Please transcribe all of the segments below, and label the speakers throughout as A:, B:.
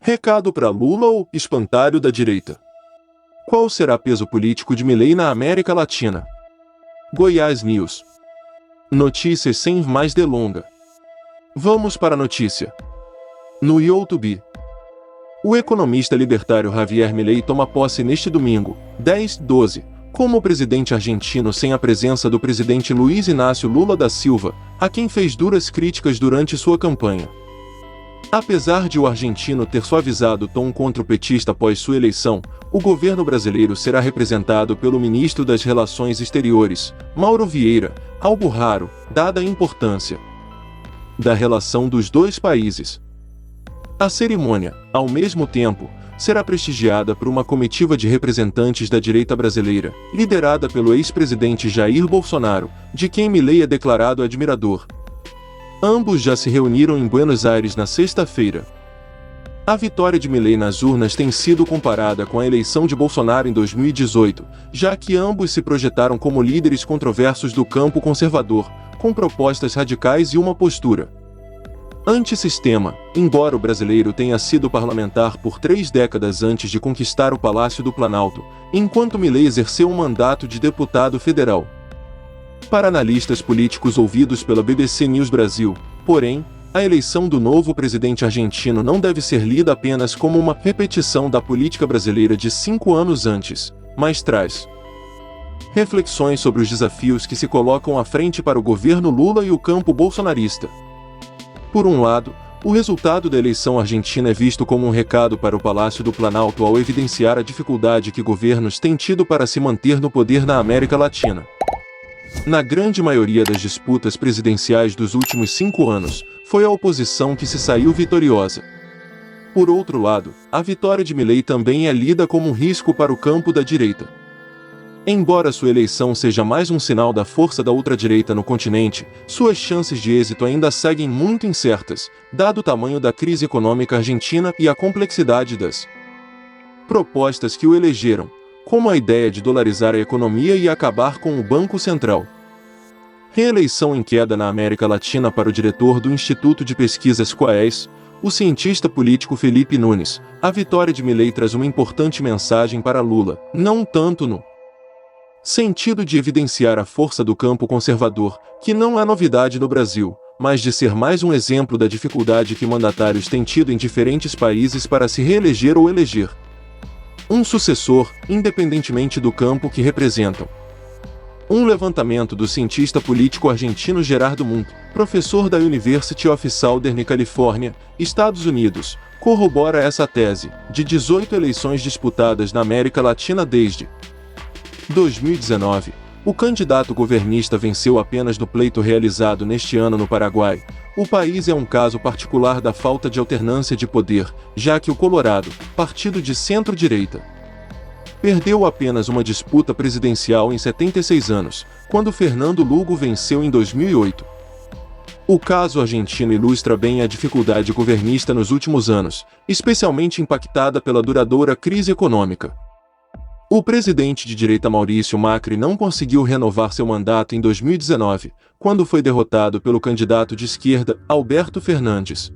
A: Recado para Lula ou espantalho da direita? Qual será peso político de Milei na América Latina? Goiás News. Notícias sem mais delonga. Vamos para a notícia. No YouTube. O economista libertário Javier Milei toma posse neste domingo, 10/12, como presidente argentino sem a presença do presidente Luiz Inácio Lula da Silva, a quem fez duras críticas durante sua campanha. Apesar de o argentino ter suavizado o tom contra o petista após sua eleição, o governo brasileiro será representado pelo ministro das Relações Exteriores, Mauro Vieira, algo raro, dada a importância da relação dos dois países. A cerimônia, ao mesmo tempo, será prestigiada por uma comitiva de representantes da direita brasileira, liderada pelo ex-presidente Jair Bolsonaro, de quem Milei é declarado admirador. Ambos já se reuniram em Buenos Aires na sexta-feira. A vitória de Milei nas urnas tem sido comparada com a eleição de Bolsonaro em 2018, já que ambos se projetaram como líderes controversos do campo conservador, com propostas radicais e uma postura antissistema, embora o brasileiro tenha sido parlamentar por 3 décadas antes de conquistar o Palácio do Planalto, enquanto Milei exerceu um mandato de deputado federal. Para analistas políticos ouvidos pela BBC News Brasil, porém, a eleição do novo presidente argentino não deve ser lida apenas como uma repetição da política brasileira de 5 anos antes, mas traz reflexões sobre os desafios que se colocam à frente para o governo Lula e o campo bolsonarista. Por um lado, o resultado da eleição argentina é visto como um recado para o Palácio do Planalto ao evidenciar a dificuldade que governos têm tido para se manter no poder na América Latina. Na grande maioria das disputas presidenciais dos últimos 5 anos, foi a oposição que se saiu vitoriosa. Por outro lado, a vitória de Milei também é lida como um risco para o campo da direita. Embora sua eleição seja mais um sinal da força da ultradireita no continente, suas chances de êxito ainda seguem muito incertas, dado o tamanho da crise econômica argentina e a complexidade das propostas que o elegeram, como a ideia de dolarizar a economia e acabar com o Banco Central. Reeleição em queda na América Latina para o diretor do Instituto de Pesquisas Quaes, o cientista político Felipe Nunes. A vitória de Milei traz uma importante mensagem para Lula, não tanto no sentido de evidenciar a força do campo conservador, que não é novidade no Brasil, mas de ser mais um exemplo da dificuldade que mandatários têm tido em diferentes países para se reeleger ou eleger um sucessor, independentemente do campo que representam. Um levantamento do cientista político argentino Gerardo Munt, professor da University of Southern California, Estados Unidos, corrobora essa tese. De 18 eleições disputadas na América Latina desde 2019, o candidato governista venceu apenas no pleito realizado neste ano no Paraguai. O país é um caso particular da falta de alternância de poder, já que o Colorado, partido de centro-direita, perdeu apenas uma disputa presidencial em 76 anos, quando Fernando Lugo venceu em 2008. O caso argentino ilustra bem a dificuldade governista nos últimos anos, especialmente impactada pela duradoura crise econômica. O presidente de direita Maurício Macri não conseguiu renovar seu mandato em 2019, quando foi derrotado pelo candidato de esquerda, Alberto Fernandes.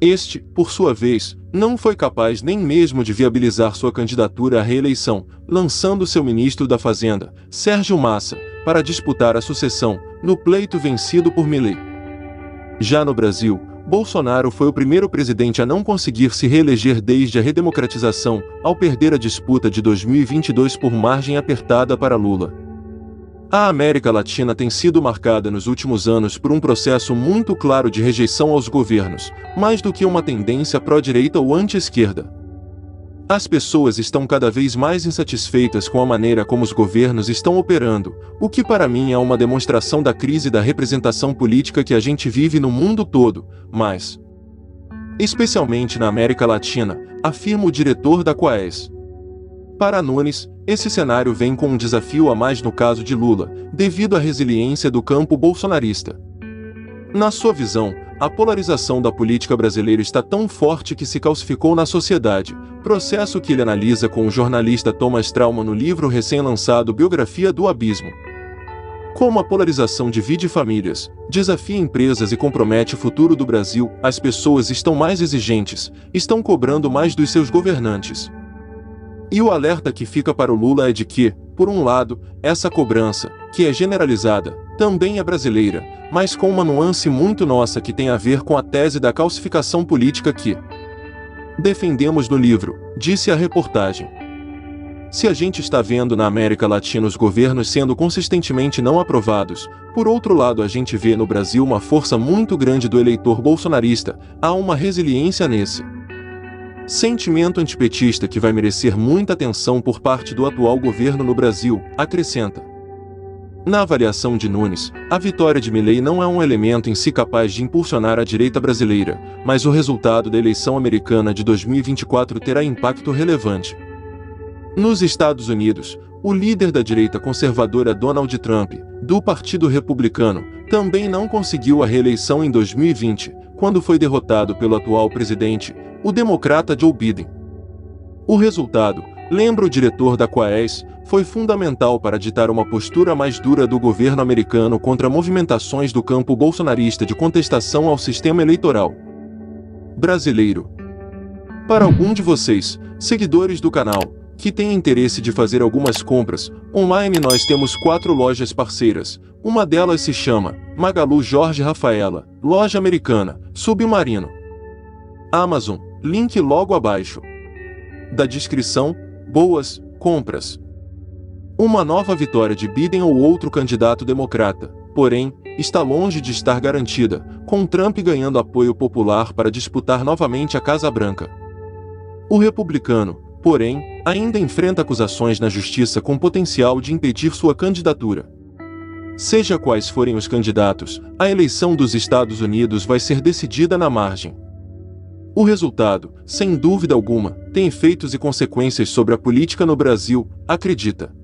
A: Este, por sua vez, não foi capaz nem mesmo de viabilizar sua candidatura à reeleição, lançando seu ministro da Fazenda, Sérgio Massa, para disputar a sucessão, no pleito vencido por Milei. Já no Brasil, Bolsonaro foi o primeiro presidente a não conseguir se reeleger desde a redemocratização, ao perder a disputa de 2022 por margem apertada para Lula. A América Latina tem sido marcada nos últimos anos por um processo muito claro de rejeição aos governos, mais do que uma tendência pró-direita ou anti-esquerda. As pessoas estão cada vez mais insatisfeitas com a maneira como os governos estão operando, o que para mim é uma demonstração da crise da representação política que a gente vive no mundo todo, mas especialmente na América Latina, afirma o diretor da Quaes. Para Nunes, esse cenário vem com um desafio a mais no caso de Lula, devido à resiliência do campo bolsonarista. Na sua visão, a polarização da política brasileira está tão forte que se calcificou na sociedade, processo que ele analisa com o jornalista Thomas Trauman no livro recém-lançado Biografia do Abismo. Como a polarização divide famílias, desafia empresas e compromete o futuro do Brasil, as pessoas estão mais exigentes, estão cobrando mais dos seus governantes. E o alerta que fica para o Lula é de que, por um lado, essa cobrança, que é generalizada, também é brasileira, mas com uma nuance muito nossa que tem a ver com a tese da calcificação política que defendemos no livro, disse a reportagem. Se a gente está vendo na América Latina os governos sendo consistentemente não aprovados, por outro lado a gente vê no Brasil uma força muito grande do eleitor bolsonarista, há uma resiliência nesse sentimento antipetista que vai merecer muita atenção por parte do atual governo no Brasil, acrescenta. Na avaliação de Nunes, a vitória de Milei não é um elemento em si capaz de impulsionar a direita brasileira, mas o resultado da eleição americana de 2024 terá impacto relevante. Nos Estados Unidos, o líder da direita conservadora Donald Trump, do Partido Republicano, também não conseguiu a reeleição em 2020, quando foi derrotado pelo atual presidente, o democrata Joe Biden. O resultado, lembra o diretor da Quaes, foi fundamental para ditar uma postura mais dura do governo americano contra movimentações do campo bolsonarista de contestação ao sistema eleitoral brasileiro. Para algum de vocês, seguidores do canal, que tem interesse de fazer algumas compras, online nós temos 4 lojas parceiras, uma delas se chama Magalu Jorge Rafaela, loja americana, Submarino. Amazon, link logo abaixo da descrição, boas compras. Uma nova vitória de Biden ou outro candidato democrata, porém, está longe de estar garantida, com Trump ganhando apoio popular para disputar novamente a Casa Branca. O republicano, porém, ainda enfrenta acusações na justiça com potencial de impedir sua candidatura. Seja quais forem os candidatos, a eleição dos Estados Unidos vai ser decidida na margem. O resultado, sem dúvida alguma, tem efeitos e consequências sobre a política no Brasil, acredita.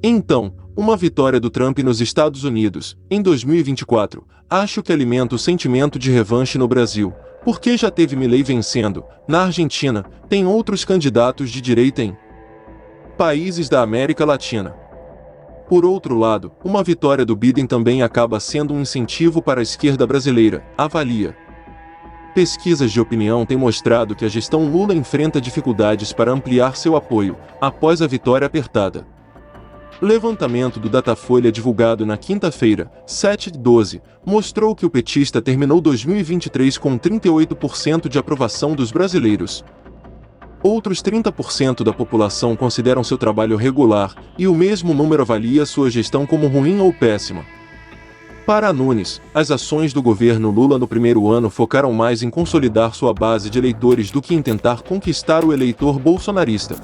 A: Então, uma vitória do Trump nos Estados Unidos, em 2024, acho que alimenta o sentimento de revanche no Brasil, porque já teve Milei vencendo. Na Argentina, tem outros candidatos de direita em países da América Latina. Por outro lado, uma vitória do Biden também acaba sendo um incentivo para a esquerda brasileira, avalia. Pesquisas de opinião têm mostrado que a gestão Lula enfrenta dificuldades para ampliar seu apoio, após a vitória apertada. Levantamento do Datafolha divulgado na quinta-feira, 7/12, mostrou que o petista terminou 2023 com 38% de aprovação dos brasileiros. Outros 30% da população consideram seu trabalho regular, e o mesmo número avalia sua gestão como ruim ou péssima. Para Nunes, as ações do governo Lula no primeiro ano focaram mais em consolidar sua base de eleitores do que em tentar conquistar o eleitor bolsonarista.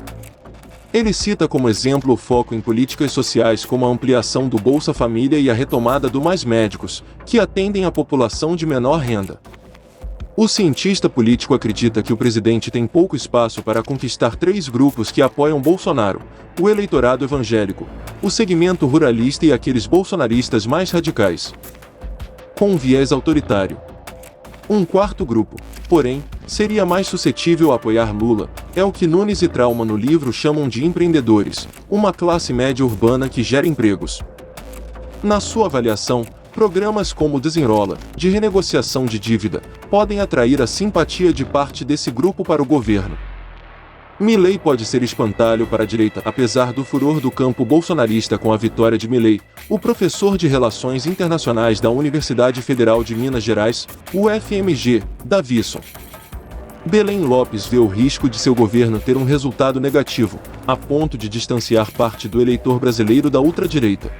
A: Ele cita como exemplo o foco em políticas sociais como a ampliação do Bolsa Família e a retomada do Mais Médicos, que atendem a população de menor renda. O cientista político acredita que o presidente tem pouco espaço para conquistar 3 grupos que apoiam Bolsonaro: o eleitorado evangélico, o segmento ruralista e aqueles bolsonaristas mais radicais, com viés autoritário. Um quarto grupo, porém, seria mais suscetível a apoiar Lula, é o que Nunes e Trauma no livro chamam de empreendedores, uma classe média urbana que gera empregos. Na sua avaliação, programas como o Desenrola, de renegociação de dívida, podem atrair a simpatia de parte desse grupo para o governo. Milei pode ser espantalho para a direita. Apesar do furor do campo bolsonarista com a vitória de Milei, o professor de Relações Internacionais da Universidade Federal de Minas Gerais, UFMG, Davisson Belém Lopes vê o risco de seu governo ter um resultado negativo, a ponto de distanciar parte do eleitor brasileiro da ultradireita.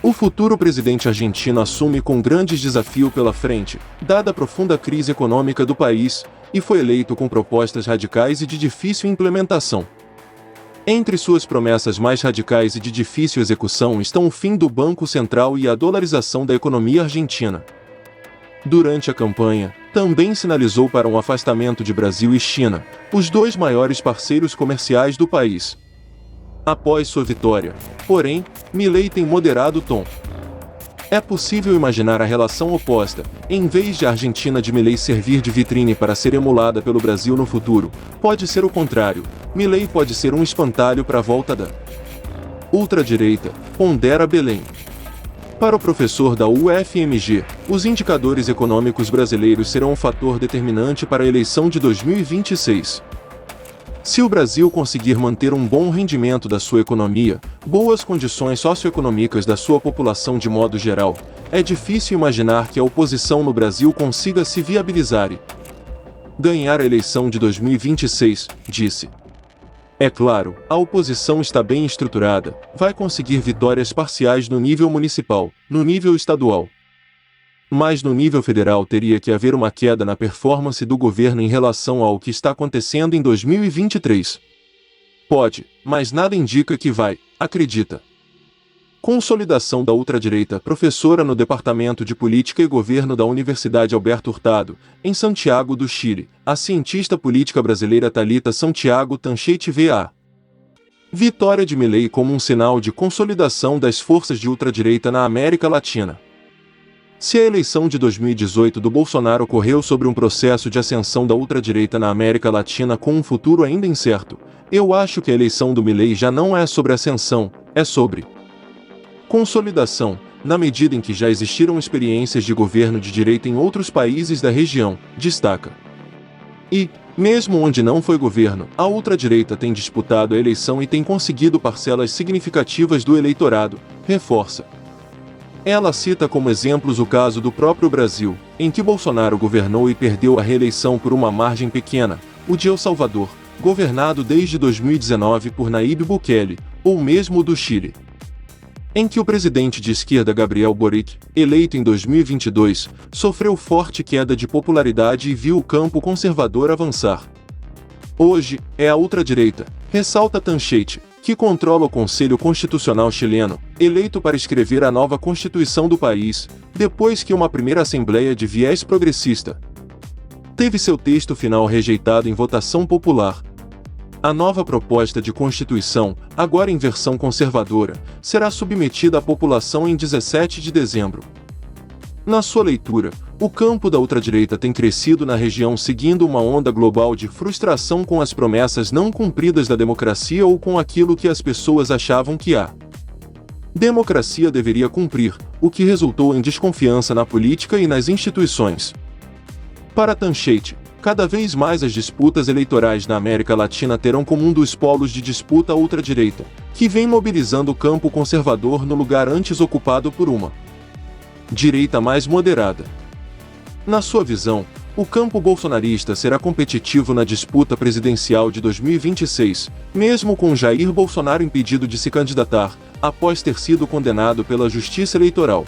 A: O futuro presidente argentino assume com grandes desafios pela frente, dada a profunda crise econômica do país, e foi eleito com propostas radicais e de difícil implementação. Entre suas promessas mais radicais e de difícil execução estão o fim do Banco Central e a dolarização da economia argentina. Durante a campanha, também sinalizou para um afastamento de Brasil e China, os 2 maiores parceiros comerciais do país. Após sua vitória, porém, Milei tem moderado o tom. É possível imaginar a relação oposta, em vez de a Argentina de Milei servir de vitrine para ser emulada pelo Brasil no futuro, pode ser o contrário. Milei pode ser um espantalho para a volta da ultradireita, pondera Belém. Para o professor da UFMG, os indicadores econômicos brasileiros serão um fator determinante para a eleição de 2026. Se o Brasil conseguir manter um bom rendimento da sua economia, boas condições socioeconômicas da sua população de modo geral, é difícil imaginar que a oposição no Brasil consiga se viabilizar e ganhar a eleição de 2026, disse. É claro, a oposição está bem estruturada, vai conseguir vitórias parciais no nível municipal, no nível estadual. Mas no nível federal teria que haver uma queda na performance do governo em relação ao que está acontecendo em 2023. Pode, mas nada indica que vai, acredita. Consolidação da ultradireita. Professora no Departamento de Política e Governo da Universidade Alberto Hurtado, em Santiago do Chile, a cientista política brasileira Thalita Santiago Tanchete vê a vitória de Milei como um sinal de consolidação das forças de ultradireita na América Latina. Se a eleição de 2018 do Bolsonaro ocorreu sobre um processo de ascensão da ultradireita na América Latina com um futuro ainda incerto, eu acho que a eleição do Milei já não é sobre ascensão, é sobre consolidação, na medida em que já existiram experiências de governo de direita em outros países da região, destaca. E, mesmo onde não foi governo, a ultradireita tem disputado a eleição e tem conseguido parcelas significativas do eleitorado, reforça. Ela cita como exemplos o caso do próprio Brasil, em que Bolsonaro governou e perdeu a reeleição por uma margem pequena, o de El Salvador, governado desde 2019 por Nayib Bukele, ou mesmo o do Chile, em que o presidente de esquerda Gabriel Boric, eleito em 2022, sofreu forte queda de popularidade e viu o campo conservador avançar. Hoje, é a ultradireita, ressalta Tanchete, que controla o Conselho Constitucional chileno, eleito para escrever a nova Constituição do país, depois que uma primeira Assembleia de viés progressista teve seu texto final rejeitado em votação popular. A nova proposta de Constituição, agora em versão conservadora, será submetida à população em 17 de dezembro. Na sua leitura, o campo da ultradireita tem crescido na região seguindo uma onda global de frustração com as promessas não cumpridas da democracia ou com aquilo que as pessoas achavam que a democracia deveria cumprir, o que resultou em desconfiança na política e nas instituições. Para Tanchete, cada vez mais as disputas eleitorais na América Latina terão como um dos polos de disputa a ultradireita, que vem mobilizando o campo conservador no lugar antes ocupado por uma direita mais moderada. Na sua visão, o campo bolsonarista será competitivo na disputa presidencial de 2026, mesmo com Jair Bolsonaro impedido de se candidatar, após ter sido condenado pela Justiça Eleitoral.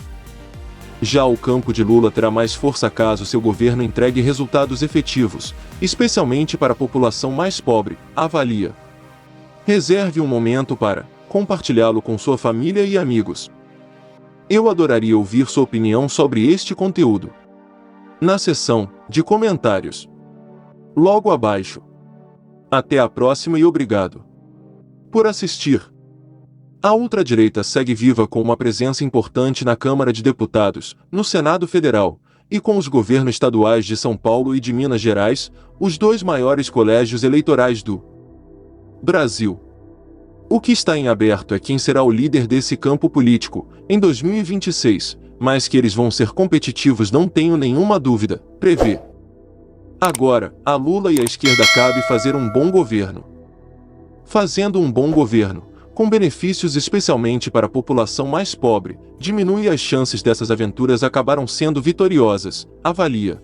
A: Já o campo de Lula terá mais força caso seu governo entregue resultados efetivos, especialmente para a população mais pobre, avalia. Reserve um momento para compartilhá-lo com sua família e amigos. Eu adoraria ouvir sua opinião sobre este conteúdo na seção de comentários logo abaixo. Até a próxima e obrigado por assistir. A ultradireita segue viva com uma presença importante na Câmara de Deputados, no Senado Federal, e com os governos estaduais de São Paulo e de Minas Gerais, os dois maiores colégios eleitorais do Brasil. O que está em aberto é quem será o líder desse campo político, em 2026, mas que eles vão ser competitivos não tenho nenhuma dúvida, prevê. Agora, a Lula e a esquerda cabe fazer um bom governo. Fazendo um bom governo, com benefícios especialmente para a população mais pobre, diminui as chances dessas aventuras acabaram sendo vitoriosas, avalia.